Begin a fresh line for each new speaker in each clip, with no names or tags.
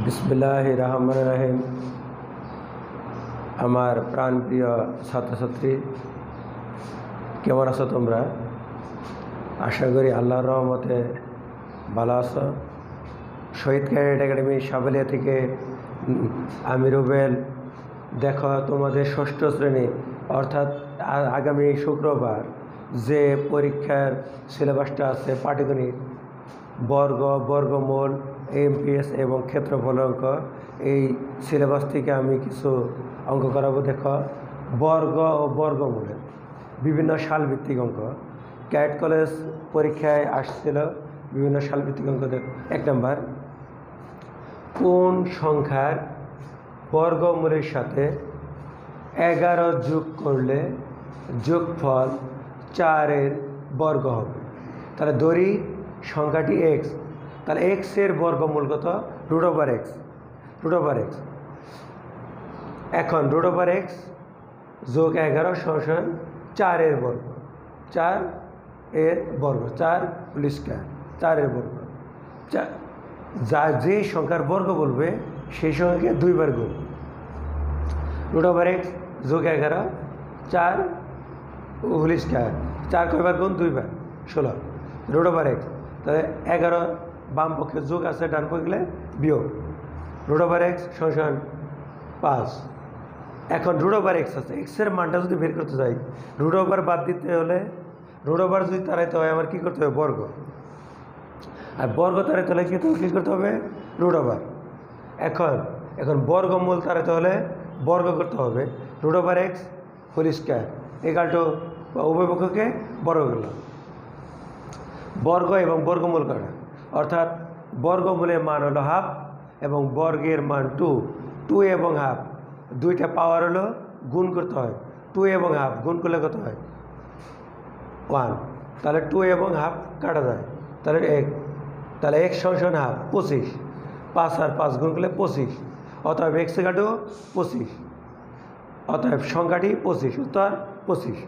বিসমিল্লাহির রহমানির রহিম। আমার প্রাণপ্রিয় ছাত্রছাত্রী, কেমন আছো তোমরা? আশা করি আল্লাহর রহমতে ভালো আছো। শহীদ ক্যাডেট একাডেমি সাবেলিয়া থেকে আমি রুবেল। দেখো, তোমাদের ষষ্ঠ শ্রেণী অর্থাৎ আগামী শুক্রবার যে পরীক্ষার সিলেবাসটা আছে, পাটিগণিত, বর্গ, বর্গমূল, এমপিএস এবং ক্ষেত্রফল অঙ্ক, এই সিলেবাস থেকে আমি কিছু অঙ্ক করাবো। দেখো, বর্গ ও বর্গমূলের বিভিন্ন সালভিত্তিক অঙ্ক ক্যাডেট কলেজ পরীক্ষায় আসছিল। বিভিন্ন সালভিত্তিক অঙ্ক। এক নম্বর, কোন সংখ্যার বর্গমূলের সাথে 11 যোগ করলে যোগফল 4-এর বর্গ হবে? তাহলে ধরি সংখ্যাটি এক্স, তাহলে এক্সের বর্গমূল কত? √x। এখন √x যোগ 11 সমান 4-এর বর্গ। 4-এর বর্গ, 4 হোল স্কয়ার, 4-এর বর্গ। যা যে সংখ্যার বর্গ বলবে সেই সংখ্যাকে 2 বার গুণ। √x যোগ 11, 4 হোল স্কয়ার, 4 কয়বার গুণ? 2 বার, 16। √x, তাহলে 11 বাম পক্ষে যোগ আছে, ডান পক্ষে গেলে বিয়োগ। √x সমান 5। এখন √x আছে, এক্সের মানটা যদি বের করতে চাই, √ বাদ দিতে হলে, √ যদি তাড়াইতে হয় আমার কী করতে হবে? বর্গ। আর বর্গ তাড়াইতে হলে কী করতে হবে? √ এখন বর্গমূল তাড়াইতে হলে বর্গ করতে হবে। √x হোল স্কয়ার = উভয় পক্ষকে বর্গ করলাম। বর্গ এবং বর্গমূল কাটা, অর্থাৎ বর্গমূলের মান হলো হাফ এবং বর্গের মান 2। 2 এবং হাফ দুইটা পাওয়ার হলো গুণ করতে হয়। 2 এবং হাফ গুণ করলে কত হয়? 1। তাহলে 2 এবং হাফ কাটা যায়, তাহলে x সমান হাফ, 25। 5 আর 5 গুণ করলে 25, অতএব x = 25। অতএব সংখ্যাটি 25, উত্তর 25।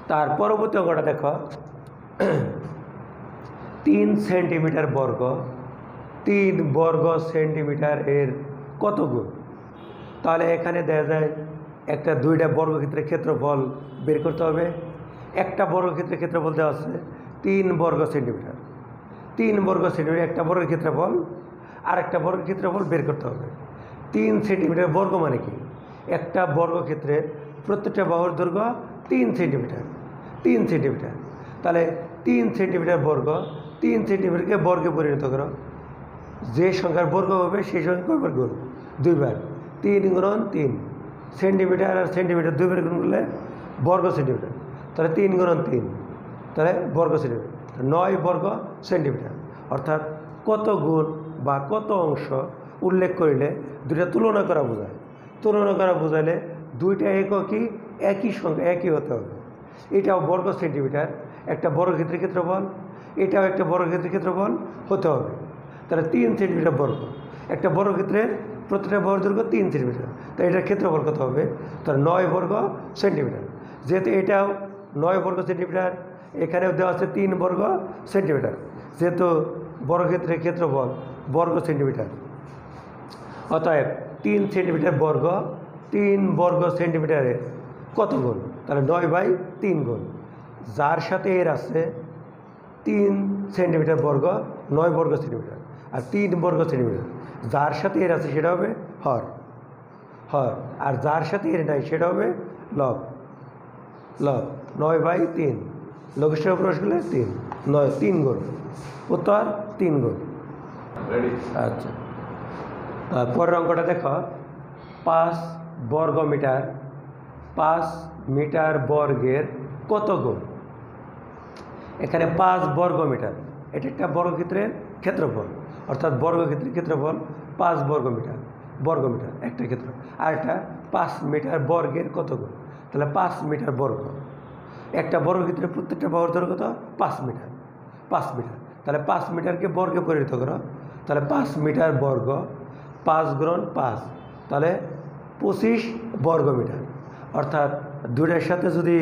তার পরবর্তী অঙ্কটা দেখো, 3 সেন্টিমিটার বর্গ 3 বর্গ সেন্টিমিটার এর কত গুণ? তাহলে এখানে দেখা যায় একটা 2টা বর্গক্ষেত্রের ক্ষেত্রফল বের করতে হবে। একটা বর্গক্ষেত্রের ক্ষেত্রফল দেওয়া আছে 3 বর্গ সেন্টিমিটার। 3 বর্গ সেন্টিমিটার একটা বর্গের ক্ষেত্রফল, আর একটা বর্গের ক্ষেত্রফল বের করতে হবে। 3 সেন্টিমিটার বর্গ মানে কি? একটা বর্গক্ষেত্রের প্রত্যেকটা বাহুর দৈর্ঘ্য 3 সেন্টিমিটার। 3 সেন্টিমিটার, তাহলে 3 সেন্টিমিটার বর্গ, 3 সেন্টিমিটারকে বর্গে পরিণত করো। যে সংখ্যার বর্গ হবে সেই সংখ্যা কয়বার গুণ? 2 বার। 3 গুণন 3, সেন্টিমিটার আর সেন্টিমিটার 2 বার গুণ করলে বর্গ সেন্টিমিটার। তাহলে 3 গুণন 3, তাহলে বর্গ সেন্টিমিটার, 9 বর্গ সেন্টিমিটার। অর্থাৎ কত গুণ বা কত অংশ উল্লেখ করিলে দুইটা তুলনা করা বোঝায়। তুলনা করা বোঝাইলে দুইটা এককই একই সংখ্যা, একই হতে হবে। এটাও বর্গ সেন্টিমিটার, একটা বর্গক্ষেত্রের ক্ষেত্রফল, এটাও একটা বর্গক্ষেত্রের ক্ষেত্রফল হতে হবে। তাহলে 3 সেন্টিমিটার বর্গ, একটা বর্গক্ষেত্রের প্রত্যেকটা বাহুর দৈর্ঘ্য 3 সেন্টিমিটার, তাই এটার ক্ষেত্রফল কত হবে? তাহলে 9 বর্গ সেন্টিমিটার। যেহেতু এটাও 9 বর্গ সেন্টিমিটার, এখানেও দেওয়া আছে 3 বর্গ সেন্টিমিটার, যেহেতু বর্গক্ষেত্রের ক্ষেত্রফল বর্গ সেন্টিমিটার, অতএব 3 সেন্টিমিটার বর্গ 3 বর্গ সেন্টিমিটারের কত গুণ? তাহলে 9/3 গুণ। যার সাথে এর আছে 3 সেন্টিমিটার বর্গ 9 বর্গ সেন্টিমিটার আর 3 বর্গ সেন্টিমিটার, যার সাথে এর আছে সেটা হবে হর, আর যার সাথে এর নাই সেটা হবে লব। 9/3 লঘিষ্ঠ প্রকাশ করলে 3 গুণ, উত্তর 3 গুণ। আচ্ছা, পরের অঙ্কটা দেখো, 5 বর্গ মিটার 5 মিটার বর্গের কত গুণ? এখানে 5 বর্গ মিটার, এটা একটা বর্গক্ষেত্রের ক্ষেত্রফল, অর্থাৎ বর্গক্ষেত্রের ক্ষেত্রফল 5 বর্গ মিটার একটা ক্ষেত্র, আর একটা 5 মিটার বর্গের কত গুণ? তাহলে 5 মিটার বর্গ, একটা বর্গক্ষেত্রের প্রত্যেকটা বাহুর দৈর্ঘ্য কত? 5 মিটার। তাহলে 5 মিটারকে বর্গে পরিণত করো। তাহলে 5 মিটার বর্গ 5 গুণন 5, তাহলে 25 বর্গ মিটার। অর্থাৎ দুইটার সাথে যদি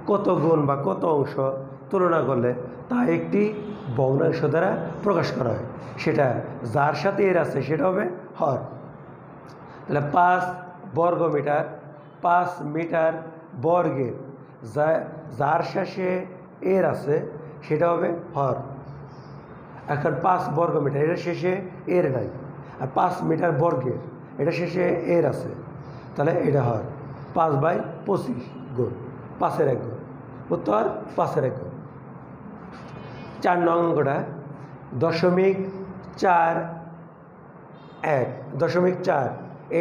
কত গুণ বা কত অংশ তুলনা করলে তা একটি ভগ্নাংশ দ্বারা প্রকাশ করা হয়, সেটা যার সাথে এর আছে সেটা হবে হর। তাহলে 5 বর্গ মিটার 5 মিটার বর্গের যার শেষে এর আছে সেটা হবে হর। এখন 5 বর্গ মিটার এটা শেষে এর নাই, আর 5 মিটার বর্গের এটা শেষে এর আছে, তাহলে এটা হর। 5/25 গুণ 5-এর 1 গুণ, উত্তর 5-এর 1 গুণ। 4 নং অঙ্কটা 0.41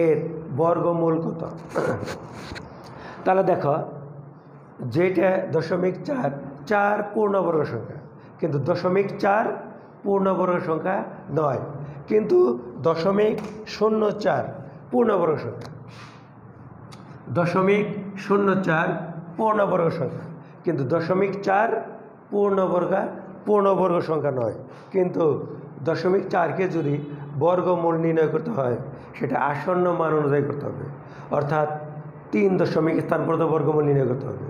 এর বর্গমূল কত? তাহলে দেখো, যেটা 0.4 পূর্ণবর্গ সংখ্যা, কিন্তু 0.4 পূর্ণবর্গ সংখ্যা নয়, কিন্তু 0.04 পূর্ণবর্গ সংখ্যা। 0.04 পূর্ণবর্গ সংখ্যা, কিন্তু 0.4 পূর্ণবর্গ সংখ্যা নয়। কিন্তু 0.4কে যদি বর্গমূল নির্ণয় করতে হয় সেটা আসন্ন মান অনুযায়ী করতে হবে, অর্থাৎ 3 দশমিক স্থান পর্যন্ত বর্গমূল নির্ণয় করতে হবে।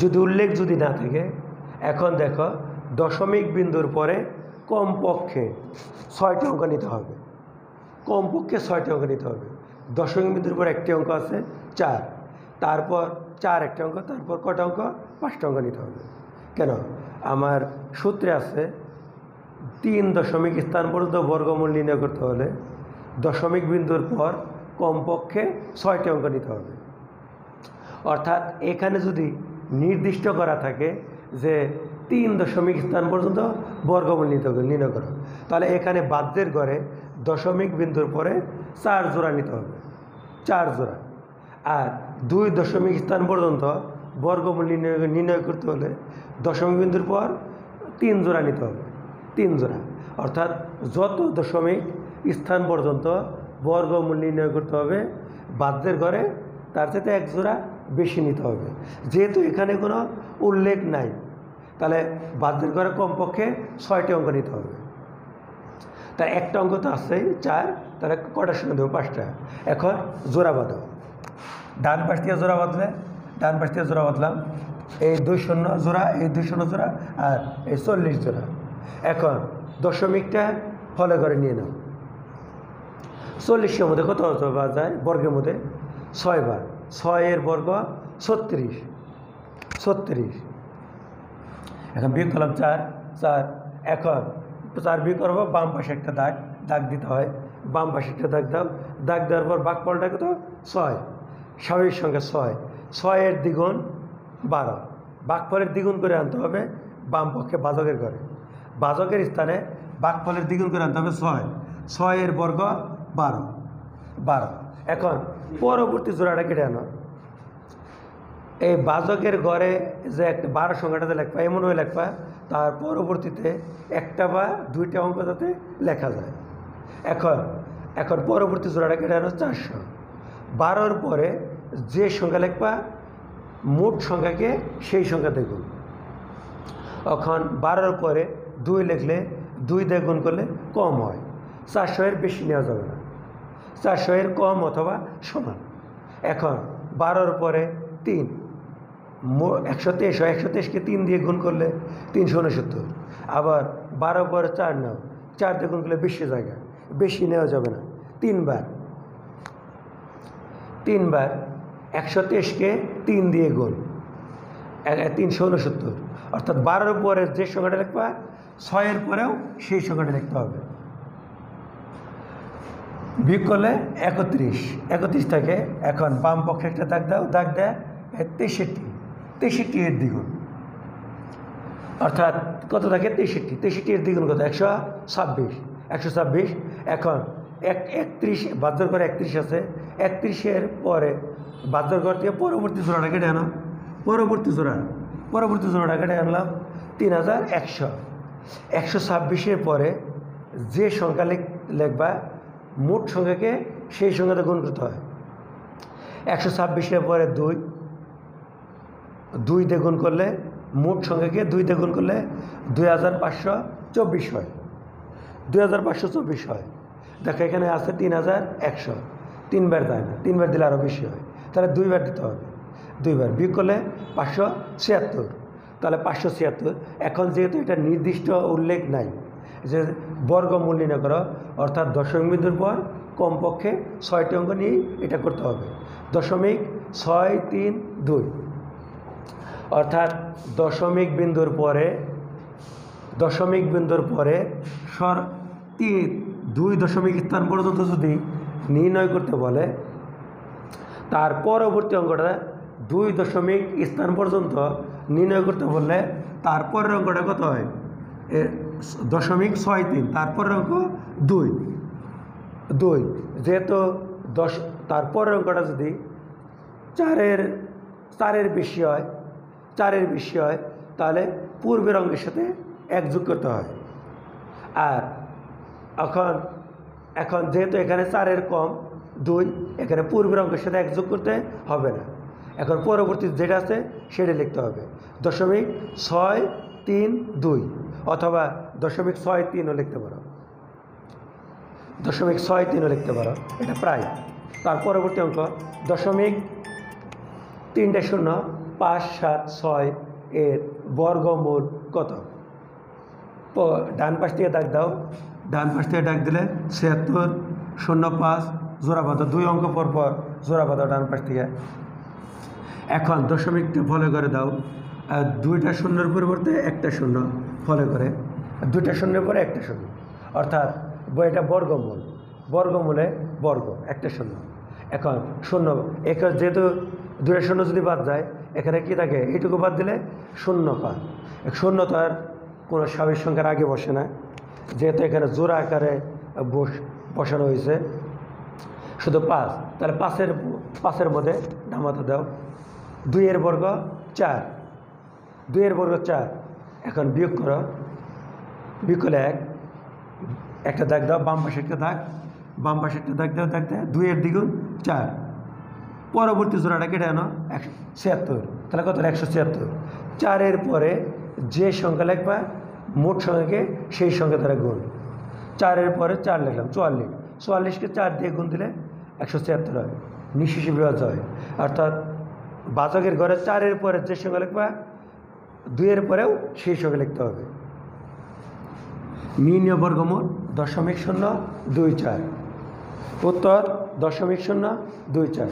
যদি উল্লেখ যদি না থাকে, এখন দেখো দশমিক বিন্দুর পরে কমপক্ষে 6টি অঙ্ক নিতে হবে, কমপক্ষে 6টি অঙ্ক নিতে হবে। দশমিক বিন্দুর পর একটি অঙ্ক আছে 4, তারপর 4 একটি অঙ্ক, তারপর কটা অঙ্ক? 5টা অঙ্ক নিতে হবে। কেন? আমার সূত্রে আছে 3 দশমিক স্থান পর্যন্ত বর্গমূল নির্ণয় করতে হলে দশমিক বিন্দুর পর কমপক্ষে 6টি অঙ্ক নিতে হবে। অর্থাৎ এখানে যদি নির্দিষ্ট করা থাকে যে 3 দশমিক স্থান পর্যন্ত বর্গমূল নির্ণয় করো, তাহলে এখানে বাদ্যের ঘরে দশমিক বিন্দুর পরে 4 জোড়া নিতে হবে, 4 জোড়া। আর 2 দশমিক স্থান পর্যন্ত বর্গমূল নির্ণয় করতে হলে দশমিক বিন্দুর পর 3 জোড়া নিতে হবে, 3 জোড়া। অর্থাৎ যত দশমিক স্থান পর্যন্ত বর্গমূল নির্ণয় করতে হবে বাদ্যের ঘরে তার সাথে 1 জোড়া বেশি নিতে হবে। যেহেতু এখানে কোনো উল্লেখ নাই, তাহলে বাদ্যের ঘরে কমপক্ষে 6টি অঙ্ক নিতে হবে। তার একটা অঙ্ক তো আছেই 4, তাহলে কটার সঙ্গে দেবো? 5টা। এখন জোড়া বাঁধো, ডান পাশ থেকে জোড়া বাঁধলে, ডান পাশ থেকে জোড়া বাঁধলাম, এই 2 শূন্য জোড়া, এই 2 শূন্য জোড়া, আর এই 40 জোড়া। এখন দশমিকটা ফলে করে নিয়ে নাও। 40-এর মধ্যে কত পাওয়া যায়? বর্গের মধ্যে 6 বার, 6-এর বর্গ 36। এখন বিয়োগ করলাম 4। এখন 4 বিয়োগ করবো, বাম পাশে একটা দাগ দিতে হয়, বাম পাশে একটা দাগ দাও। দাগ দেওয়ার পর ভাগফলটা কত? 6, স্বাভাবিক সংখ্যা 6। 6-এর দ্বিগুণ 12, ভাগফলের দ্বিগুণ করে আনতে হবে বাম পক্ষে বাজকের ঘরে, বাজকের স্থানে ভাগফলের দ্বিগুণ করে আনতে হবে 6। 6-এর বর্গ 12। এখন পরবর্তী জোড়াটা কেটে আনো। এই বাজকের ঘরে যে একটা 12 সংখ্যাটাতে লেখবা, এমনভাবে লেখবা তার পরবর্তীতে একটা বা 2টা অঙ্ক যাতে লেখা যায়। এখন পরবর্তী জোড়াটা কেটে আনো 400। 12-র পরে যে সংখ্যা লেখবা মোট সংখ্যাকে সেই সংখ্যা দেখুন। এখন 12-র পরে 2 লিখলে 2 দিয়ে গুণ করলে কম হয়, 400-এর বেশি নেওয়া যাবে না, 400-এর কম অথবা সমান। এখন 12-র পরে 3, 123 হয়, 123কে 3 দিয়ে গুণ করলে 369। আবার 12 পরে 4 নাও, 4 দিয়ে গুণ করলে বেশি জায়গা, বেশি নেওয়া যাবে না। 3 বার 123কে 3 দিয়ে গুণ, 369। অর্থাৎ 12-র পরে যে সংখ্যাটা লিখবা 6-এর পরেও সেই সংখ্যাটা লিখতে হবে। বিয়োগ করলে 31 থাকে। এখন বাম পক্ষে একটা দাগ দাও, দাগ দেয় 63-এর দ্বিগুণ, অর্থাৎ কত থাকে? 63-এর দ্বিগুণ কত? 126। এখন 31 বাদ্যর ঘরে 31 আছে, 31-এর পরে বাদ্যর ঘর থেকে পরবর্তী জোড়াটা কেটে আনো, পরবর্তী জোড়াটা কেটে আনলাম 3100। 126-এর পরে যে সংখ্যা লিখবা মোট সংখ্যাকে সেই সংখ্যাতে গুণ করতে হয়। 126-এর পরে 2 দিয়ে গুণ করলে মোট সংখ্যাকে 2 দিয়ে গুণ করলে 2524 হয়, 2524 হয়। দেখো এখানে আছে 3100, 3 বার দেয় না, 3 বার দিলে আরও বেশি হয়, তাহলে 2 বার দিতে হবে। দুইবার বিয়োগ করলে 576। তাহলে 576। এখন যেহেতু এটা নির্দিষ্ট উল্লেখ নাই যে বর্গমূল নির্ণয় করো, অর্থাৎ দশমিক বিন্দুর পর কমপক্ষে 6টি অঙ্ক নিয়ে এটা করতে হবে। 0.632 অর্থাৎ দশমিক বিন্দুর পরে দুই দশমিক স্থান পর্যন্ত যদি নির্ণয় করতে বলে, তার পরবর্তী অঙ্কটা 2 দশমিক স্থান পর্যন্ত নির্ণয় করতে বললে তারপরের অঙ্কটা কত হয়? 0.63। তারপরের অঙ্ক 2। যেহেতু তারপরের অঙ্কটা যদি 4-এর বেশি হয় তাহলে পূর্বের অঙ্কের সাথে 1 যোগ করতে হয়। আর এখন যেহেতু এখানে 4-এর কম 2, এখানে পূর্বের অঙ্কের সাথে 1 যোগ করতে হবে না। এখন পরবর্তী যেটা আছে সেটা লিখতে হবে 0.632 অথবা 0.63ও লিখতে পারো। 0.63ও লিখতে পারো, এটা প্রায়। তার পরবর্তী অঙ্ক 0.30576 এর বর্গমূল কত? ডান পাশ থেকে দাগ দাও। ডান পাশ থেকে ডাক দিলে 76, 05 জোড়া বাঁধো, 2 অঙ্ক পর জোড়া বাঁধো ডান পাশ থেকে। এখন দশমিকটা ফলো করে দাও, 2টা শূন্যের পরিবর্তে 1টা শূন্য ফলো করে, 2টা শূন্যের পরে 1টা শূন্য, অর্থাৎ এটা বর্গমূলে বর্গ 1টা শূন্য। এখন শূন্য, এখানে যেহেতু 2টা শূন্য যদি বাদ যায়, এখানে কি থাকে? এইটুকু বাদ দিলে শূন্য পায়। শূন্য তো আর কোনো স্বাভাবিক সংখ্যার আগে বসে না, যেহেতু এখানে জোড়া আকারে বসানো হয়েছে, শুধু 5। তাহলে 5-এর মধ্যে নামাতে দাও। 2-এর বর্গ 4, 2-এর বর্গ 4। এখন বিয়োগ করো, বিয়োগ করলে 1, একটা দাগ দাও, বাম পাশে একটা দাগ দাও, 2-এর দ্বিগুণ 4। পরবর্তী জোড়াটা কেটে আনো 176। তাহলে কত? 176। 4-এর পরে যে সংখ্যা লিখবা মোট সংখ্যাকে সেই সংখ্যা দ্বারা গুণ। 4-এর পরে 4 লিখলাম, 44। 44কে 4 দিয়ে গুণ দিলে 176 হয়, নিঃশেষে বিভাজ্য হয়। অর্থাৎ বাচকের ঘরে 4-এর পরে যে সংখ্যা লিখবা 2-এর পরেও সেই সংখ্যা লিখতে হবে। নির্ণয় বর্গমূল 0.024। উত্তর 0.024।